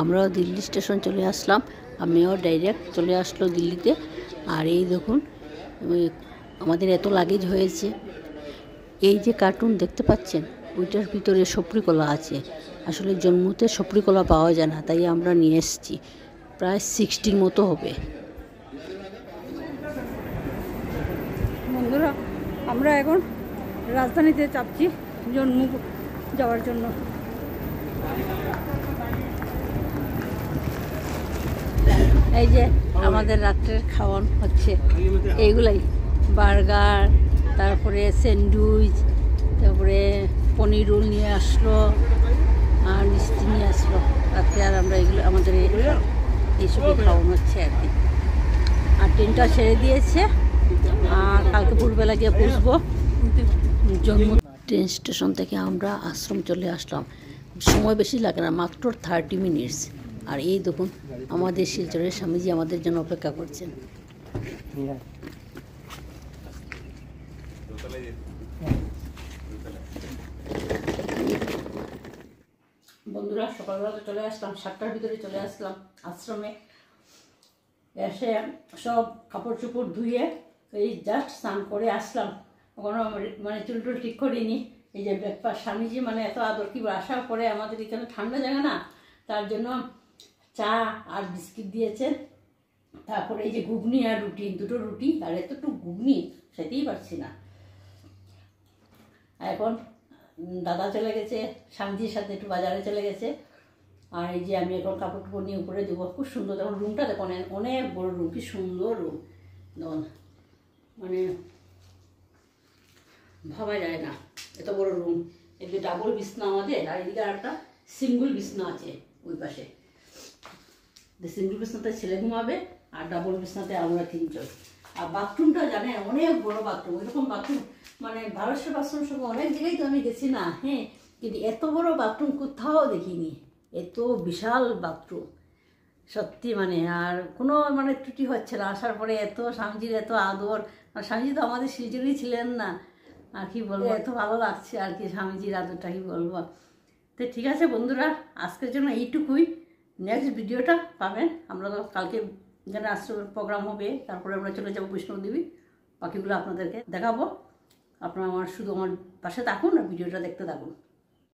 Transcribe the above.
আমরাও দিল্লি স্টেশন চলে আসলাম, আমিও ডাইরেক্ট চলে আসলো দিল্লিতে। আর এই দেখুন আমাদের এত লাগেজ হয়েছে। এই যে কার্টুন দেখতে পাচ্ছেন ওইটার ভিতরে সপরি কলা আছে। আসলে জম্মুতে সপরি কলা পাওয়া যায় না, তাই আমরা নিয়ে এসেছি। প্রায় 60 মতো হবে। বন্ধুরা, আমরা এখন রাজধানীতে চাপছি জম্মু যাওয়ার জন্য। এই যে আমাদের রাত্রের খাওয়ান হচ্ছে এইগুলাই, বার্গার, তারপরে স্যান্ডউইচ, তারপরে পনির রোল নিয়ে আসলো আর মিষ্টি নিয়ে আসলো রাত্রে। আর আমরা এগুলো আমাদের এইসবই খাওয়ানো হচ্ছে আর কি। আর ট্রেনটা ছেড়ে দিয়েছে, আর কালকে ভোরবেলা গিয়ে পৌঁছবো জম্মু। ট্রেন স্টেশন থেকে আমরা আশ্রম চলে আসলাম। সময় বেশি লাগে না, মাত্র 30 মিনিটস। আর এই দেখুন আমাদের শিলচরের স্বামীজি আমাদের জন্য অপেক্ষা করছেন। বন্ধুরা, সকালবেলা চলে আসলাম, 7টার ভিতরে চলে আসলাম আশ্রমে। এসে সব কাপড় চোপড় ধুয়ে এই জাস্ট স্নান করে আসলাম। কোনো মানে চুল টুল ঠিক করিনি। এই যে ব্রেকফাস্ট, স্বামীজি মানে এত আদর, কি আসার পরে আমাদের এখানে ঠান্ডা জায়গা না, তার জন্য চা আর বিস্কিট দিয়েছে। তারপরে এই যে ঘুগনি আর রুটি, দুটো রুটি আর এতটুকু ঘুগনি খেতেই পারছি না। এখন দাদা চলে গেছে স্বামীজির সাথে, একটু বাজারে চলে গেছে। আর এই যে আমি এখন কাপড় টুপড় নিয়ে উপরে দেবো। খুব সুন্দর, তখন রুমটা দেখুন, অনেক বড় রুম, কি সুন্দর রুম, দেখুন মানে ভাবা যায় না এত বড় রুম। এদিকে ডাবল বিছনা আমাদের, আর এদিকে একটা সিঙ্গল বিছনা আছে ওই পাশে। সিঙ্গল বিছনাতে ছেলে ঘুমাবে আর ডাবল বিছনাতে আমরা 3 জন। আর বাথরুমটা জানেন অনেক বড় বাথরুম। ওইরকম বাথরুম মানে ভারতের বাথরুম সব অনেক জায়গায় তো আমি গেছি না, হ্যাঁ, কিন্তু এত বড় বাথরুম কোথাও দেখিনি। এত বিশাল বাথরুম সত্যি মানে। আর কোনো মানে ত্রুটি হচ্ছে না। আসার পরে এত স্বামীজির এত আদর। আর স্বামীজি তো আমাদের শিলচরই ছিলেন না, আর কি বলবো, এত ভালো লাগছে আর কি স্বামীজির আদরটা, কি বলবো। তো ঠিক আছে বন্ধুরা, আজকের জন্য এইটুকুই। নেক্সট ভিডিওটা পাবেন। আমরা তো কালকে যেখানে আশ্রমের প্রোগ্রাম হবে, তারপরে আমরা চলে যাবো বৈষ্ণবদেবী। বাকিগুলো আপনাদেরকে দেখাবো। আপনারা শুধু আমার পাশে থাকুন আর ভিডিওটা দেখতে থাকুন।